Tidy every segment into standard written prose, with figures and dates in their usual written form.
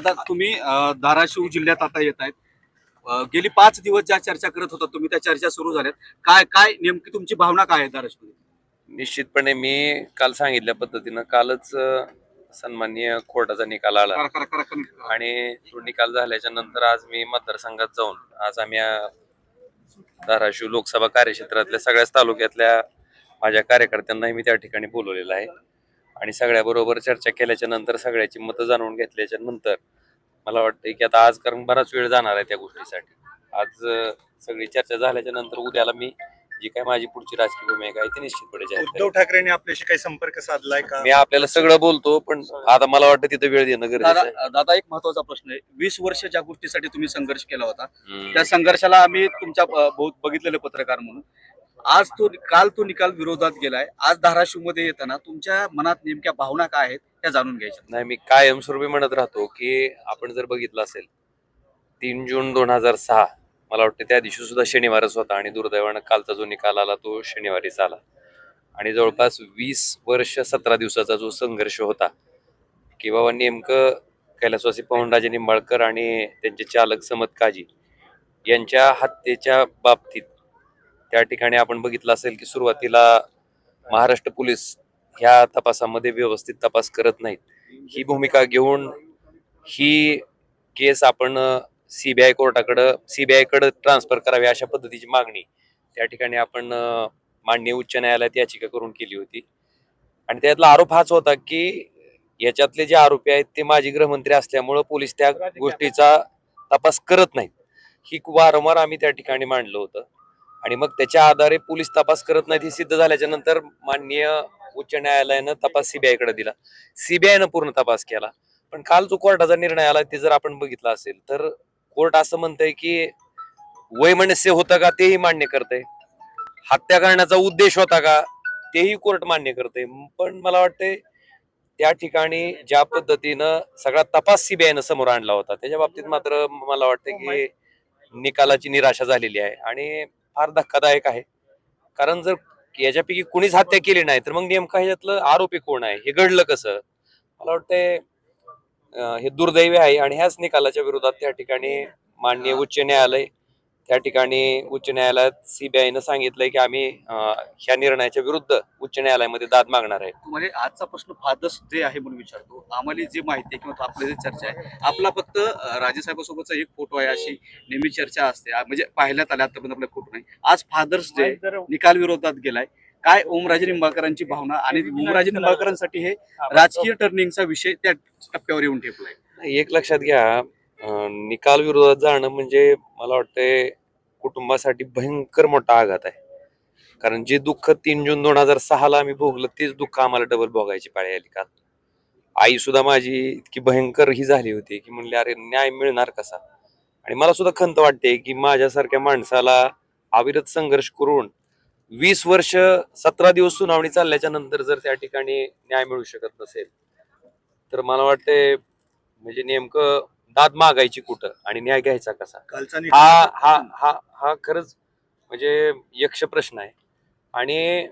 दादा तुम्ही धाराशिव जिल्ह्यात आता येत आहेत. गेली 5 दिवस ज्या चर्चा करत होता तुम्ही त्या चर्चा सुरू झाल्यात. काय काय नेमकी तुमची भावना काय आहे धाराशिव? निश्चितपणे मी काल सांगितल्या पद्धतीनं कालच सन्माननीय कोर्टाचा निकाल आला आणि तो निकाल झाल्याच्या नंतर आज मी मतदारसंघात जाऊन आज आम्ही धाराशिव लोकसभा कार्यक्षेत्रातल्या सगळ्याच तालुक्यातल्या माझ्या कार्यकर्त्यांनाही मी त्या ठिकाणी बोलवलेलं आहे आणि सगळ्याबरोबर चर्चा केल्याच्या नंतर सगळ्याची मतं जाणून घेतल्याच्या नंतर मला वाटतं की आता आज कारण बराच वेळ जाणार आहे त्या गोष्टीसाठी. आज सगळी चर्चा झाल्याच्या नंतर उद्याला मी जी काय माझी पुढची राजकीय भूमिका आहे ती निश्चितपणे जाहीर करेन. उद्धव ठाकरेंनी आपल्याशी काही संपर्क साधलाय का? मी आपल्याला सगळं बोलतो पण आता मला वाटतं तिथं वेळ देणं गरजेचं आहे. दादा एक महत्वाचा प्रश्न आहे. 20 वर्ष ज्या गोष्टीसाठी तुम्ही संघर्ष केला होता त्या संघर्षाला आम्ही तुमच्या बघितलेले पत्रकार म्हणून आज काल तो निकाल विरोधात गेलाय. आज धाराशिव मध्ये येताना तुमच्या मनात नेमक्या भावना काय आहेत त्या जाणून घ्यायच्या. नाही, मी कायमस्वरूपी म्हणत राहतो की आपण जर बघितलं असेल 3 जून 2006 मला वाटतं त्या दिवशी सुद्धा शनिवारच होता आणि दुर्दैवानं कालचा जो निकाल आला तो शनिवारीच आला आणि जवळपास 20 वर्ष 17 दिवसाचा जो संघर्ष होता की बाबा नेमकं कैलासवासी पवनराजे निंबाळकर आणि त्यांचे चालक समत काजी यांच्या हत्येच्या बाबतीत त्या ठिकाणी आपण बघितलं असेल की सुरुवातीला महाराष्ट्र पोलीस ह्या तपासामध्ये व्यवस्थित तपास करत नाहीत. ही भूमिका घेऊन ही केस आपण सीबीआयकडे ट्रान्सफर करावी अशा पद्धतीची मागणी त्या ठिकाणी आपण माननीय उच्च न्यायालयात याचिका करून केली होती आणि त्यातला आरोप हाच होता की याच्यातले जे आरोपी आहेत ते माजी गृहमंत्री असल्यामुळं पोलीस त्या गोष्टीचा तपास करत नाहीत. ही वारंवार आम्ही त्या ठिकाणी मांडलं होतं आणि मग त्याच्या आधारे पोलीस तपास करत नाहीत हे सिद्ध झाल्याच्या नंतर माननीय उच्च न्यायालयानं तपास सीबीआयकडे दिला. सीबीआयनं पूर्ण तपास केला. पण काल जो कोर्टाचा निर्णय आला ते जर आपण बघितलं असेल तर कोर्ट असं म्हणतंय की वैमनस्य होतं का तेही मान्य करतंय, हत्या करण्याचा उद्देश होता का तेही कोर्ट मान्य करतंय. पण मला वाटतंय त्या ठिकाणी ज्या पद्धतीनं सगळा तपास सीबीआयनं समोर आणला होता त्याच्या बाबतीत मात्र मला वाटतं की निकालाची निराशा झालेली आहे आणि फार धक्कादायक आहे. कारण जर याच्यापैकी कुणीच हत्या केली नाही तर मग नेमका ह्याच्यातलं आरोपी कोण आहे हे घडलं कसं? मला वाटतंय हे दुर्दैवी आहे आणि ह्याच निकालाच्या विरोधात त्या ठिकाणी माननीय उच्च न्यायालय त्या ठिकाणी उच्च न्यायालयात सीबीआयनं सांगितलंय की आम्ही ह्या निर्णयाच्या विरुद्ध उच्च न्यायालयामध्ये दाद मागणार आहे. तुम्हाला आजचा प्रश्न फादर्स डे आहे म्हणून विचारतो. आम्हाला जी माहिती आहे किंवा आपली जी चर्चा आहे आपला फक्त राजेसाहेबांसोबतचा एक फोटो आहे अशी नेहमी चर्चा असते. म्हणजे पाहिल्यात आल्या आतापर्यंत आपला फोटो नाही. आज फादर्स डे निकाल विरोधात गेलाय. काय ओमराजे निंबाळकरांची भावना आणि ओमराजे निंबाळकरांसाठी हे राजकीय टर्निंगचा विषय त्या टप्प्यावर येऊन ठेपलाय. एक लक्षात घ्या, निकाल विरोधात जाणं म्हणजे मला वाटतंय कुटुंबासाठी भयंकर मोठा आघात आहे. कारण जे दुःख 3 जून 2006 आम्ही भोगलं तेच दुःख आम्हाला डबल भोगायची पाळी आली. काल आई सुद्धा माझी इतकी भयंकर ही झाली होती की म्हणले अरे न्याय मिळणार कसा. आणि मला सुद्धा खंत वाटते की माझ्यासारख्या माणसाला अविरत संघर्ष करून 20 वर्ष 17 दिवस सुनावणी चालल्याच्या नंतर जर त्या ठिकाणी न्याय मिळू शकत नसेल तर मला वाटते म्हणजे नेमकं दाद मागायची कुठं आणि न्याय घ्यायचा कसा. हा हा हा हा खरंच म्हणजे यक्ष प्रश्न आहे. आणि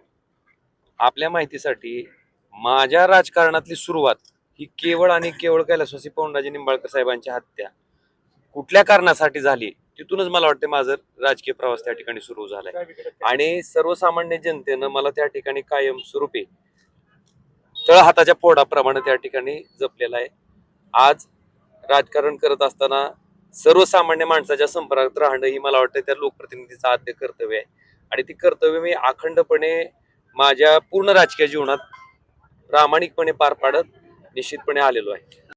आपल्या माहितीसाठी माझ्या राजकारणातली सुरुवात ही केवळ आणि केवळ कैलासवासी पवनराजे निंबाळकर साहेबांची हत्या कुठल्या कारणासाठी झाली तिथूनच मला वाटतं माझं राजकीय प्रवास त्या ठिकाणी सुरू झालाय. आणि सर्वसामान्य जनतेनं मला त्या ठिकाणी कायमस्वरूपी तळहाताच्या फोडाप्रमाणे त्या ठिकाणी जपलेला आहे. आज राजकारण करत असताना सर्वसामान्य माणसाच्या संपर्कात राहणं ही मला वाटतं त्या लोकप्रतिनिधीचं आद्य कर्तव्य आहे आणि ती कर्तव्य मी अखंडपणे माझ्या पूर्ण राजकीय जीवनात प्रामाणिकपणे पार पाडत निश्चितपणे आलेलो आहे.